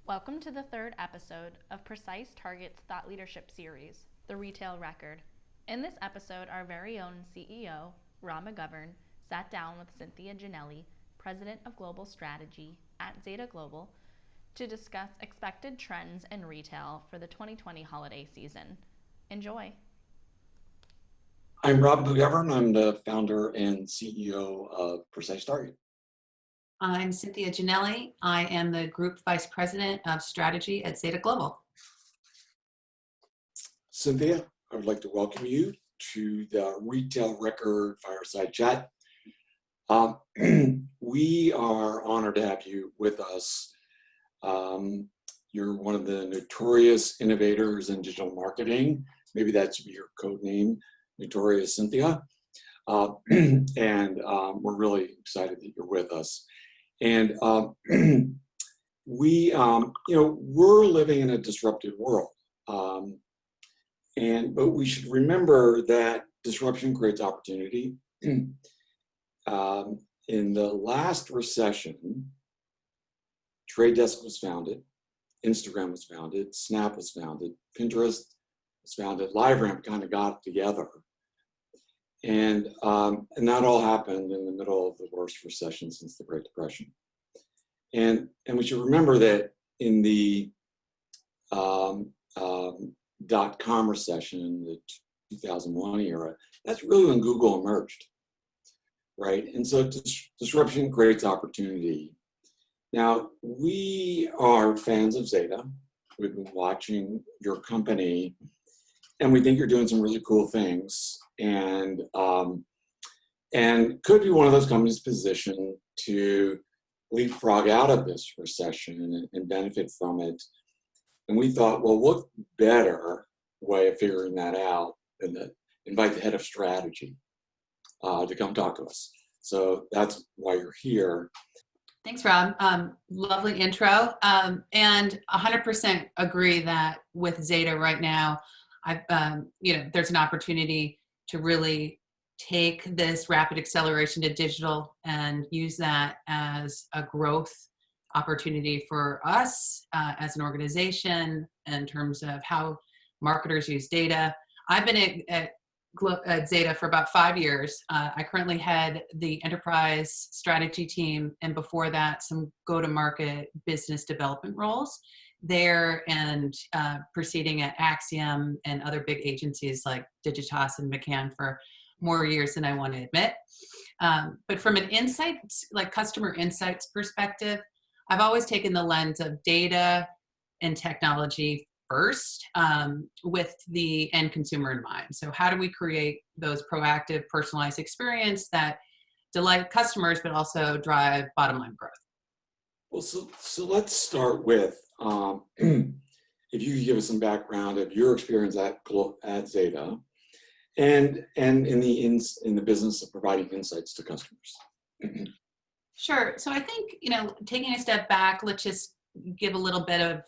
Welcome to the third episode of PreciseTarget's Thought Leadership Series, The Retail Record. In this episode, our very own CEO, McGovern, sat down with Cynthia Janelli, President of Global Strategy at Zeta Global, to discuss expected trends in retail for the 2020 holiday season. Enjoy. I'm McGovern. I'm the founder and CEO of PreciseTarget. I'm Cynthia Janelli. I am the Group Vice President of Strategy at Zeta Global. Cynthia, I would like to welcome you to the Retail Record Fireside Chat. We are honored to have you with us. You're one of the notorious innovators in digital marketing. Maybe that should be your code name, Notorious Cynthia. And we're really excited that you're with us. And we're living in a disrupted world. But we should remember that disruption creates opportunity. In the last recession, Trade Desk was founded, Instagram was founded, Snap was founded, Pinterest was founded, LiveRamp kind of got together. And that all happened in the middle of the worst recession since the Great Depression. And we should remember that in the dot-com recession, the 2001 era, that's really when Google emerged, right? And so disruption creates opportunity. Now, we are fans of Zeta. We've been watching your company, and we think you're doing some really cool things, and could be one of those companies positioned to leapfrog out of this recession and benefit from it. And we thought, well, what better way of figuring that out than to invite the head of strategy to come talk to us. So that's why you're here. Thanks, Rob. Lovely intro. And 100% agree that with Zeta right now, there's an opportunity to really take this rapid acceleration to digital and use that as a growth opportunity for us as an organization in terms of how marketers use data. I've been at Zeta for about 5 years. I currently head the enterprise strategy team, and before that, some go-to-market business development roles there, and proceeding at Axiom and other big agencies like Digitas and McCann for more years than I want to admit. But from an insights, like customer insights perspective, I've always taken the lens of data and technology first, with the end consumer in mind. So how do we create those proactive, personalized experience that delight customers, but also drive bottom line growth? Well, so let's start with, if you could give us some background of your experience at Zeta, and in the business of providing insights to customers. Sure. So I think, taking a step back, let's just give a little bit of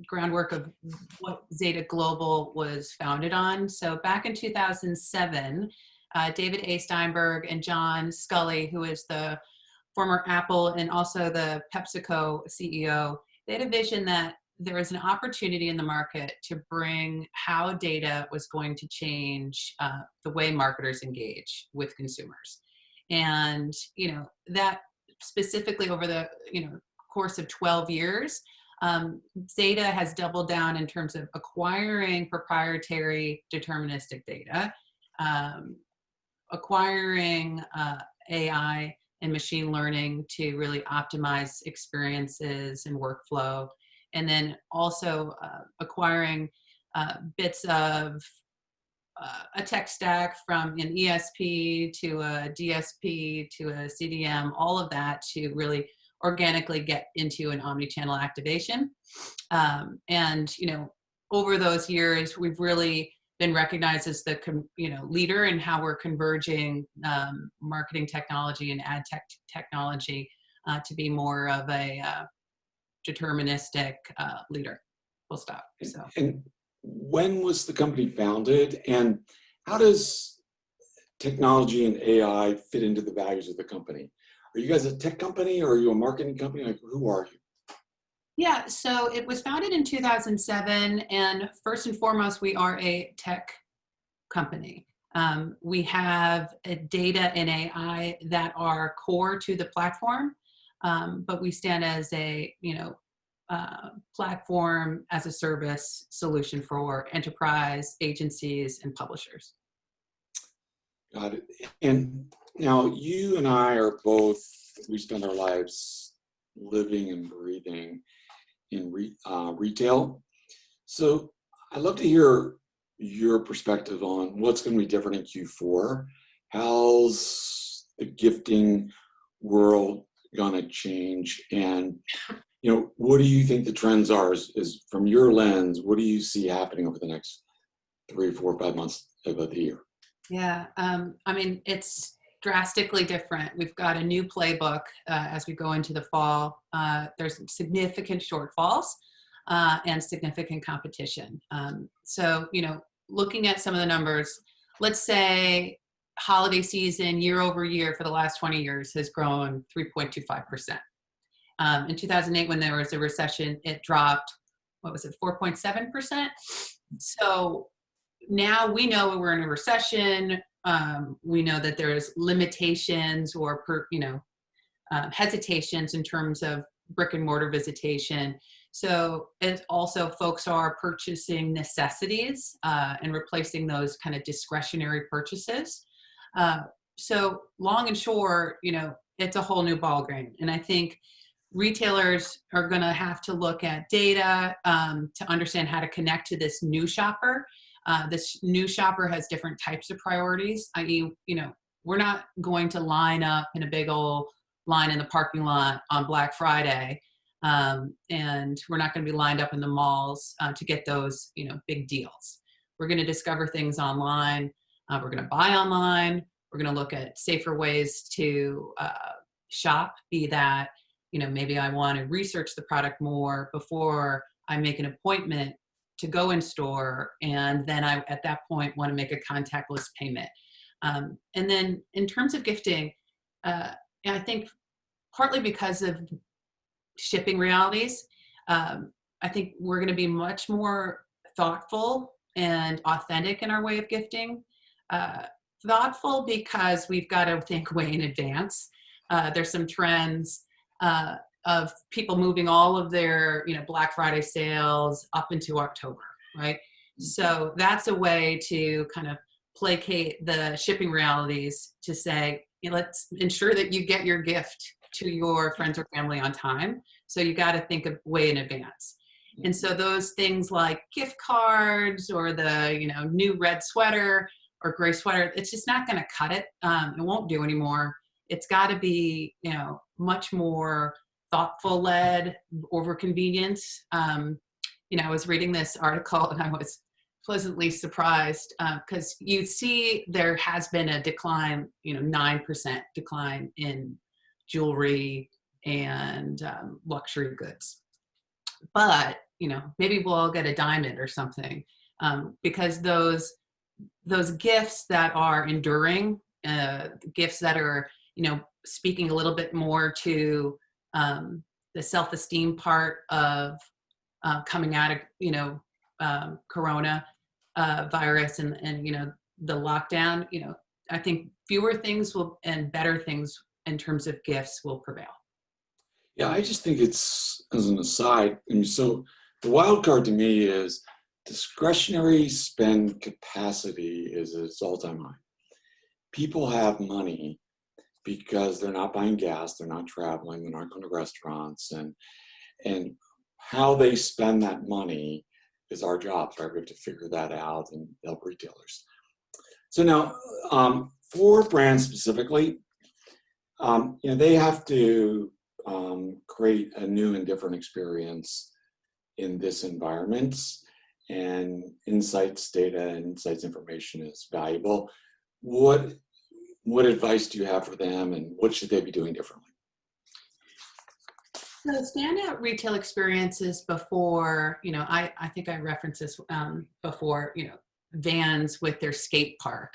groundwork of what Zeta Global was founded on. So back in 2007, David A. Steinberg and John Scully, who is the former Apple and also the PepsiCo CEO, they had a vision that there was an opportunity in the market to bring how data was going to change the way marketers engage with consumers. And, that specifically over the, course of 12 years, Zeta has doubled down in terms of acquiring proprietary deterministic data, acquiring AI and machine learning to really optimize experiences and workflow, and then also acquiring bits of a tech stack from an ESP to a DSP to a CDM, all of that to really organically get into an omni-channel activation. And, over those years, we've really been recognized as the leader in how we're converging marketing technology and ad tech technology to be more of a deterministic leader. Full stop. So. And when was the company founded, and how does technology and AI fit into the values of the company? Are you guys a tech company, or are you a marketing company? Like, who are you? Yeah, so it was founded in 2007, and first and foremost, we are a tech company. We have data and AI that are core to the platform, but we stand as a platform as a service solution for enterprise agencies and publishers. Got it. And now you and I are both, we spend our lives living and breathing in retail. So I'd love to hear your perspective on what's going to be different in Q4. How's the gifting world going to change? And, what do you think the trends are is from your lens, what do you see happening over the next 3, 4, 5 months of the year? Yeah, it's drastically different. We've got a new playbook as we go into the fall. There's significant shortfalls and significant competition. So, looking at some of the numbers, let's say holiday season year over year for the last 20 years has grown 3.25%. In 2008, when there was a recession, it dropped, 4.7%? So now we know we're in a recession. We know that there's limitations or hesitations in terms of brick and mortar visitation. So it also folks are purchasing necessities and replacing those kind of discretionary purchases. So long and short, it's a whole new ballgame. And I think retailers are going to have to look at data to understand how to connect to this new shopper. This new shopper has different types of priorities, i.e., we're not going to line up in a big old line in the parking lot on Black Friday. And we're not going to be lined up in the malls to get those, big deals. We're going to discover things online. We're going to buy online. We're going to look at safer ways to shop, be that, maybe I want to research the product more before I make an appointment to go in store. And then I, at that point, want to make a contactless payment. And then in terms of gifting, I think partly because of shipping realities, I think we're going to be much more thoughtful and authentic in our way of gifting. Thoughtful because we've got to think way in advance. There's some trends of people moving all of their, Black Friday sales up into October, right? So that's a way to kind of placate the shipping realities to say, let's ensure that you get your gift to your friends or family on time. So you got to think of way in advance. And so those things like gift cards or the, new red sweater or gray sweater, it's just not going to cut it. It won't do anymore. It's got to be, much more thoughtful led over convenience. I was reading this article and I was pleasantly surprised because you see there has been a decline, 9% decline in jewelry and luxury goods. But, maybe we'll all get a diamond or something because those gifts that are enduring, gifts that are, speaking a little bit more to the self-esteem part of coming out of, Corona virus and the lockdown, I think fewer things and better things in terms of gifts will prevail. Yeah, I just think it's, as an aside, and so the wild card to me is discretionary spend capacity is at its all-time high. People have money because they're not buying gas, they're not traveling, they're not going to restaurants, and how they spend that money is our job, right? We have to figure that out and help retailers. So now, for brands specifically, they have to create a new and different experience in this environment, and insights, data, and insights information is valuable. What advice do you have for them, and what should they be doing differently? So standout retail experiences before, I think I referenced this before, Vans with their skate park,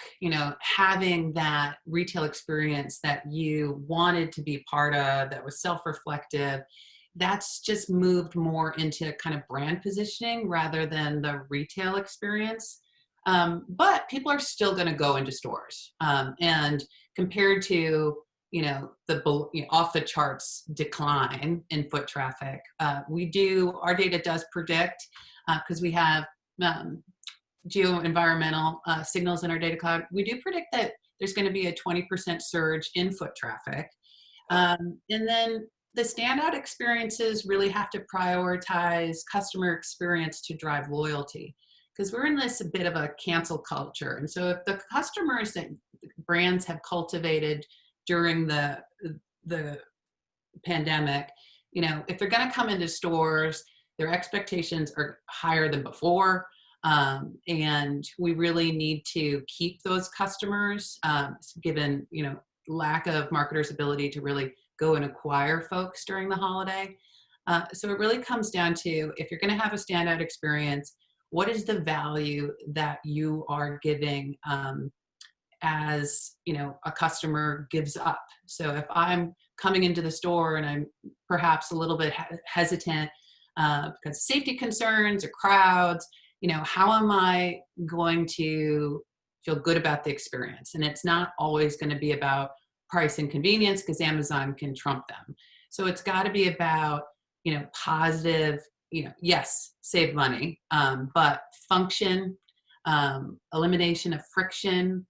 having that retail experience that you wanted to be part of, that was self-reflective, that's just moved more into kind of brand positioning rather than the retail experience. But people are still going to go into stores. And compared to, the off the charts decline in foot traffic, our data does predict, because we have geo-environmental signals in our data cloud, we do predict that there's going to be a 20% surge in foot traffic. And then the standout experiences really have to prioritize customer experience to drive loyalty, because we're in this a bit of a cancel culture. And so if the customers that brands have cultivated during the pandemic, if they're going to come into stores, their expectations are higher than before. And we really need to keep those customers, given, lack of marketers' ability to really go and acquire folks during the holiday. So it really comes down to, if you're going to have a standout experience, what is the value that you are giving as, a customer gives up? So if I'm coming into the store and I'm perhaps a little bit hesitant because of safety concerns or crowds, how am I going to feel good about the experience? And it's not always going to be about price and convenience, because Amazon can trump them. So it's got to be about, positive, yes, save money, but function, elimination of friction,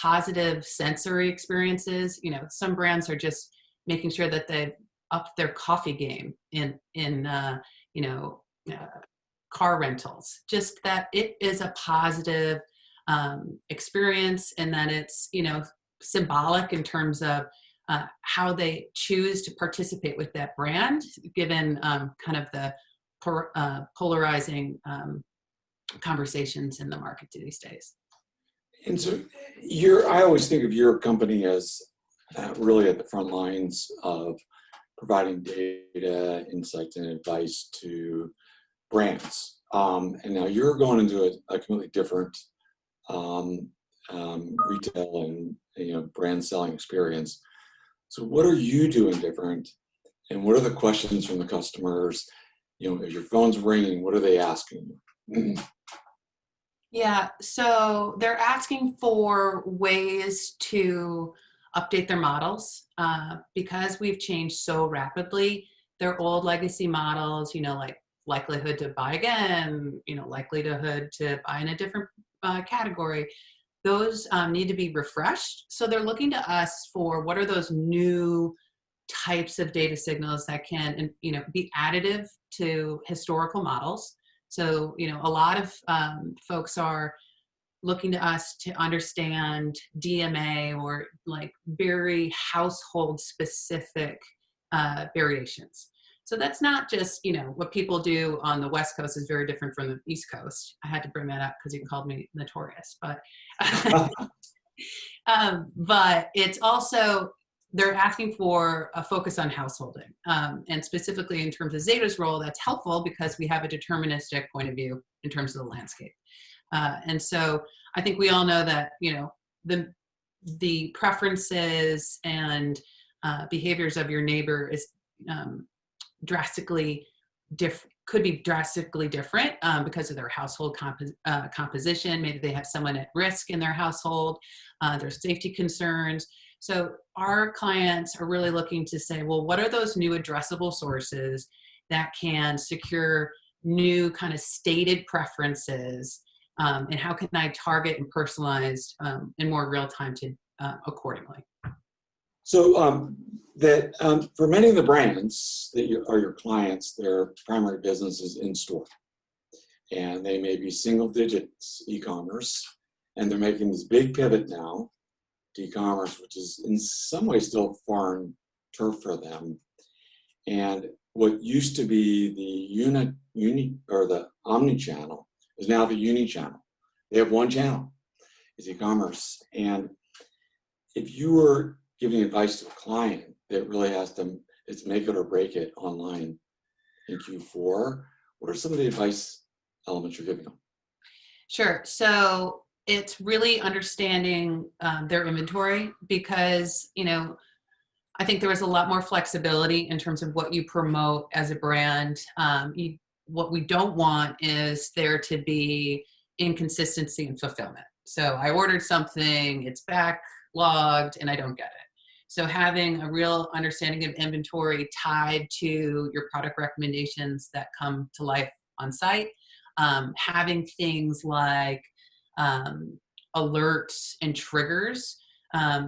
positive sensory experiences. Some brands are just making sure that they've upped their coffee game in car rentals, just that it is a positive experience, and that it's, symbolic in terms of how they choose to participate with that brand, given kind of the polarizing conversations in the market these days. And so I always think of your company as really at the front lines of providing data, insights, and advice to brands. And now you're going into a completely different retail and brand selling experience. So what are you doing different, and what are the questions from the customers? If your phone's ringing, what are they asking you? Yeah, so they're asking for ways to update their models, because we've changed so rapidly. Their old legacy models, like likelihood to buy again, likelihood to buy in a different category, those need to be refreshed. So they're looking to us for what are those new types of data signals that can, be additive to historical models. So, a lot of folks are looking to us to understand DMA, or like very household specific variations. So that's not just, what people do on the West Coast is very different from the East Coast. I had to bring that up because you called me notorious, but but it's also, they're asking for a focus on householding, and specifically in terms of Zeta's role, that's helpful because we have a deterministic point of view in terms of the landscape. And so I think we all know that, the preferences and behaviors of your neighbor is could be drastically different because of their household composition. Maybe they have someone at risk in their household, there's safety concerns. So our clients are really looking to say, well, what are those new addressable sources that can secure new kind of stated preferences, and how can I target and personalize in more real time to accordingly? So for many of the brands that are your clients, their primary business is in store, and they may be single digits e-commerce, and they're making this big pivot now to e-commerce, which is in some ways still foreign turf for them. And what used to be the the omni-channel is now the uni-channel. They have one channel, is e-commerce. And if you were giving advice to a client that really it's make it or break it online in Q4, what are some of the advice elements you're giving them? Sure. So it's really understanding their inventory, because, I I think there was a lot more flexibility in terms of what you promote as a brand. What we don't want is there to be inconsistency in fulfillment. So I ordered something, it's backlogged, and I don't get it. So having a real understanding of inventory tied to your product recommendations that come to life on site, having things like alerts and triggers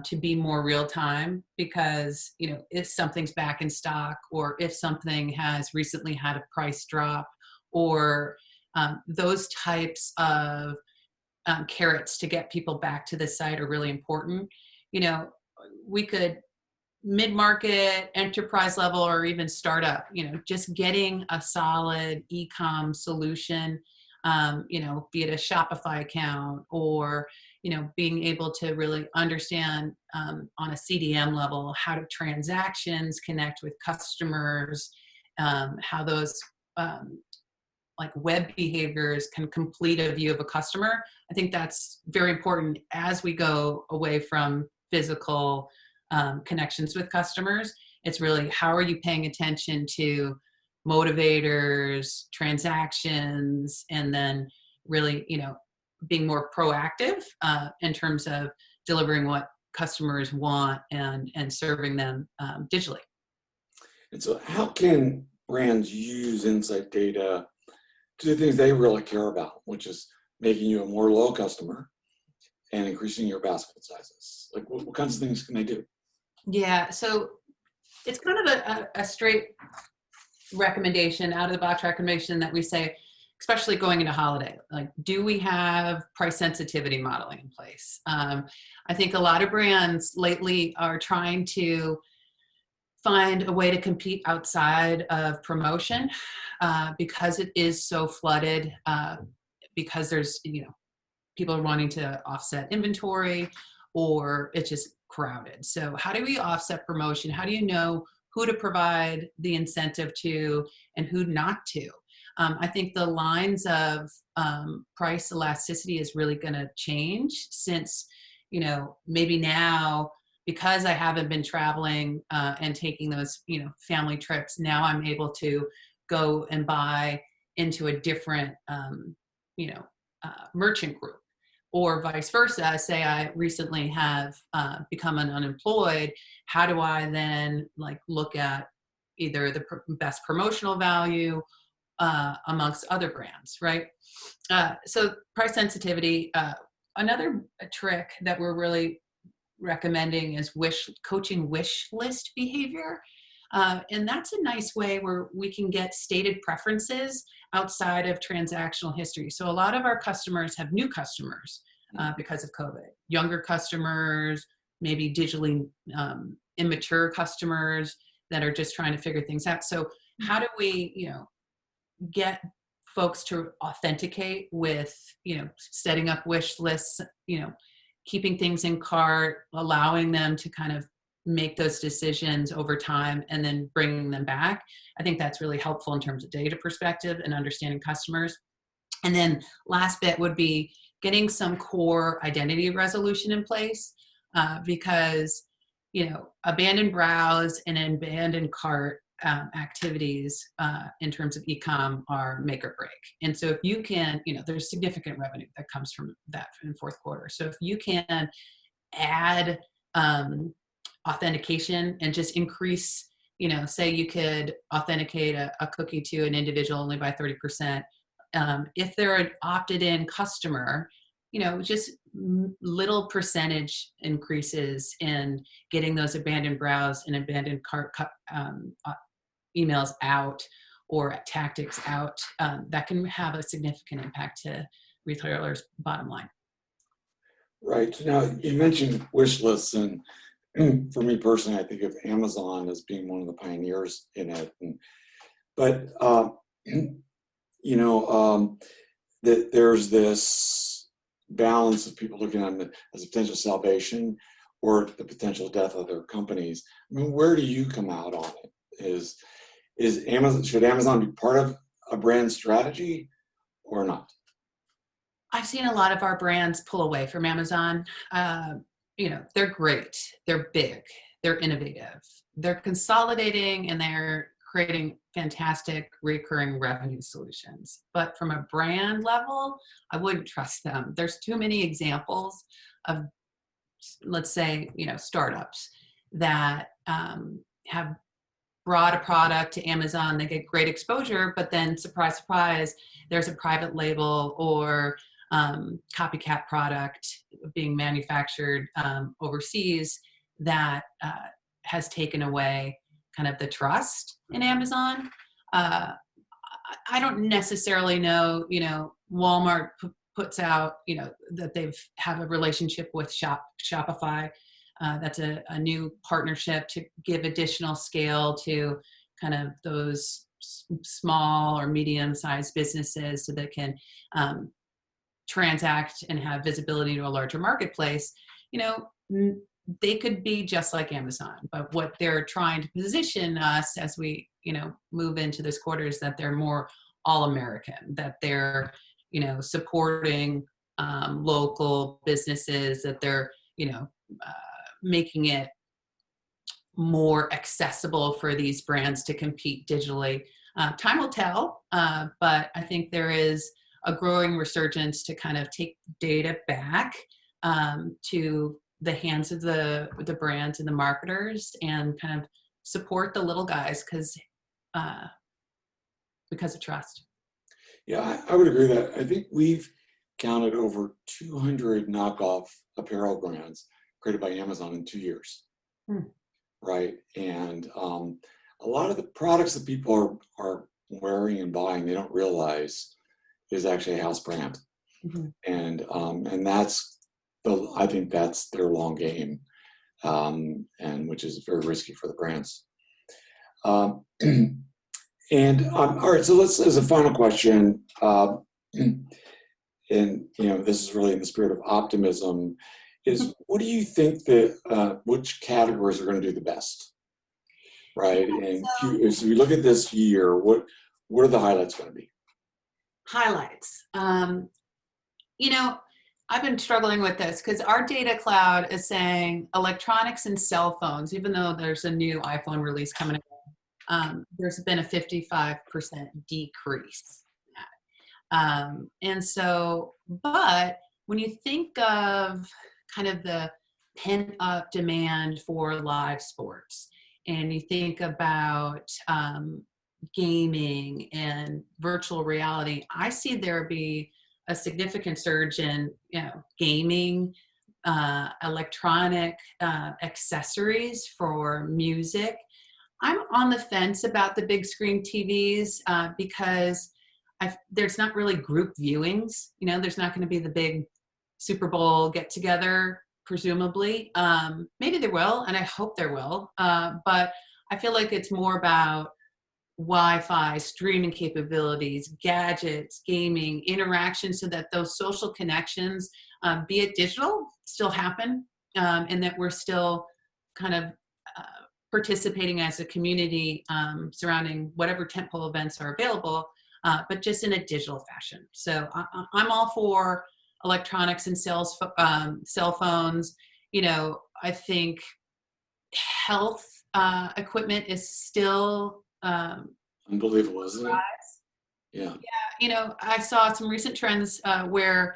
to be more real time, because if something's back in stock, or if something has recently had a price drop, or those types of carrots to get people back to the site are really important. We could mid-market, enterprise level, or even startup, just getting a solid e-com solution, be it a Shopify account, or being able to really understand on a CDM level how do transactions connect with customers, how those like web behaviors can complete a view of a customer. I think that's very important as we go away from physical connections with customers. It's really, how are you paying attention to motivators, transactions, and then really, being more proactive in terms of delivering what customers want and serving them digitally. And so how can brands use insight data to do things they really care about, which is making you a more loyal customer and increasing your basket sizes? Like what kinds of things can they do? Yeah, so it's kind of a straight recommendation, out of the box recommendation that we say, especially going into holiday, like, do we have price sensitivity modeling in place? I think a lot of brands lately are trying to find a way to compete outside of promotion because it is so flooded, because there's, people are wanting to offset inventory, or it's just crowded. So how do we offset promotion? How do you know who to provide the incentive to and who not to? I think the lines of price elasticity is really going to change, since, maybe now, because I haven't been traveling and taking those, family trips, now I'm able to go and buy into a different, merchant group. Or vice versa, say I recently have become unemployed, how do I then look at either the best promotional value amongst other brands, right? So price sensitivity. Another trick that we're really recommending is coaching wish list behavior. And that's a nice way where we can get stated preferences outside of transactional history. So a lot of our customers have new customers because of COVID, younger customers, maybe digitally immature customers that are just trying to figure things out. So how do we, get folks to authenticate with, setting up wish lists, keeping things in cart, allowing them to kind of make those decisions over time and then bringing them back. I think that's really helpful in terms of data perspective and understanding customers. And then last bit would be getting some core identity resolution in place because, abandoned browse and abandoned cart activities in terms of e-com are make or break. And so if you can, there's significant revenue that comes from that in fourth quarter. So if you can add authentication and just increase, say you could authenticate a cookie to an individual only by 30%. If they're an opted in customer, just little percentage increases in getting those abandoned browse and abandoned cart emails out or tactics out, that can have a significant impact to retailers' bottom line. Right. Now, you mentioned wish lists, and for me personally, I think of Amazon as being one of the pioneers in it. But that there's this balance of people looking at it as a potential salvation or the potential death of their companies. I mean, where do you come out on it? Should Amazon be part of a brand strategy or not? I've seen a lot of our brands pull away from Amazon. They're great. They're big. They're innovative. they're consolidating and they're creating fantastic recurring revenue solutions. But from a brand level, I wouldn't trust them. There's too many examples of, let's say, startups that have brought a product to Amazon, they get great exposure, but then surprise, surprise, there's a private label or copycat product being manufactured overseas that has taken away kind of the trust in Amazon. I don't necessarily know, Walmart puts out, that they've have a relationship with Shopify. That's a new partnership to give additional scale to kind of those small or medium-sized businesses so that can transact and have visibility to a larger marketplace. They could be just like Amazon, but what they're trying to position us as we, move into this quarter is that they're more all-American, that they're, supporting local businesses, that they're, making it more accessible for these brands to compete digitally. Time will tell, but I think there is a growing resurgence to kind of take data back to the hands of the brands and the marketers and kind of support the little guys because of trust. Yeah, I would agree that I think we've counted over 200 knockoff apparel brands created by Amazon in 2 years, right? And a lot of the products that people are wearing and buying, they don't realize is actually a house brand, and I think that's their long game, and which is very risky for the brands. And all right, so let's, as a final question, and this is really in the spirit of optimism, is what do you think that which categories are going to do the best, right? And so we look at this year, what are the highlights going to be? Highlights. I've been struggling with this because our data cloud is saying electronics and cell phones, even though there's a new iPhone release coming out, there's been a 55% decrease. And so, but when you think of kind of the pent up demand for live sports, and you think about gaming and virtual reality, I see there be a significant surge in gaming, electronic accessories for music. I'm on the fence about the big screen TVs because there's not really group viewings. There's not going to be the big Super Bowl get together, presumably. Maybe there will, and I hope there will. But I feel like it's more about Wi-Fi, streaming capabilities, gadgets, gaming, interaction, so that those social connections, be it digital, still happen, and that we're still kind of participating as a community surrounding whatever tentpole events are available, but just in a digital fashion. So I'm all for electronics and cell phones. I think health equipment is still Unbelievable, isn't it? Yeah. I saw some recent trends where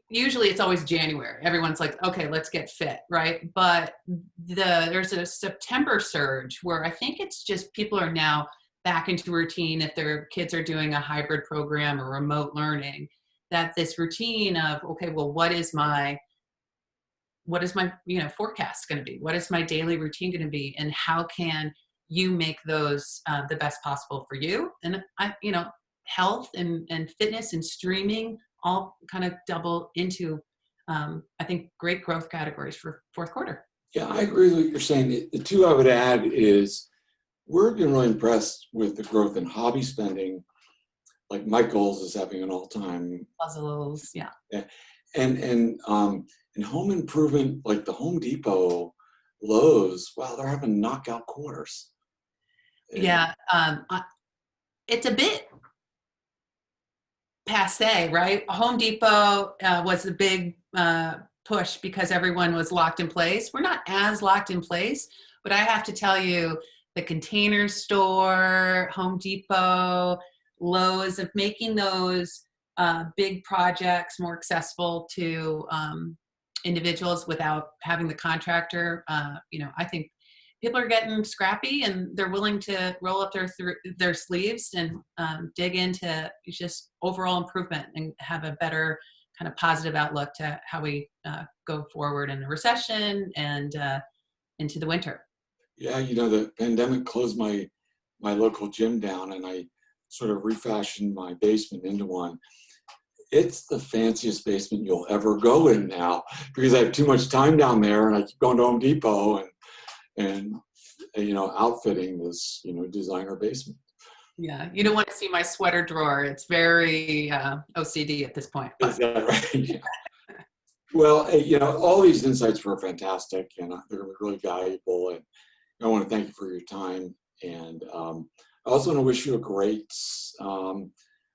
usually it's always January. Everyone's like, okay, let's get fit, right? But there's a September surge where I think it's just people are now back into routine if their kids are doing a hybrid program or remote learning, that this routine of, okay, well, what is my forecast going to be? What is my daily routine going to be? And how can you make those the best possible for you? And health and fitness and streaming all kind of double into, I think, great growth categories for fourth quarter. Yeah, I agree with what you're saying. The two I would add is we've been really impressed with the growth in hobby spending. Like Michael's is having an all-time puzzles, yeah. And home improvement, like the Home Depot, Lowe's, wow, they're having knockout quarters. Yeah, it's a bit passe, right? Home Depot was a big push because everyone was locked in place. We're not as locked in place, But I have to tell you, the Container Store, Home Depot, Lowe's, of making those big projects more accessible to individuals without having the contractor. I think people are getting scrappy and they're willing to roll up their sleeves and dig into just overall improvement and have a better kind of positive outlook to how we go forward in the recession and into the winter. Yeah, the pandemic closed my local gym down, and I sort of refashioned my basement into one. It's the fanciest basement you'll ever go in now because I have too much time down there, and I keep going to Home Depot and outfitting this designer basement. Yeah, you don't want to see my sweater drawer. It's very OCD at this point. Is that right? Yeah. Well, all these insights were fantastic, and they're really valuable. And I want to thank you for your time. And I also want to wish you a great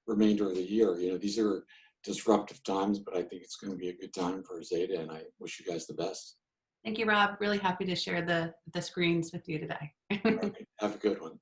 remainder of the year. These are disruptive times, but I think it's going to be a good time for Zeta, and I wish you guys the best. Thank you, Rob. Really happy to share the screens with you today. Right. Have a good one.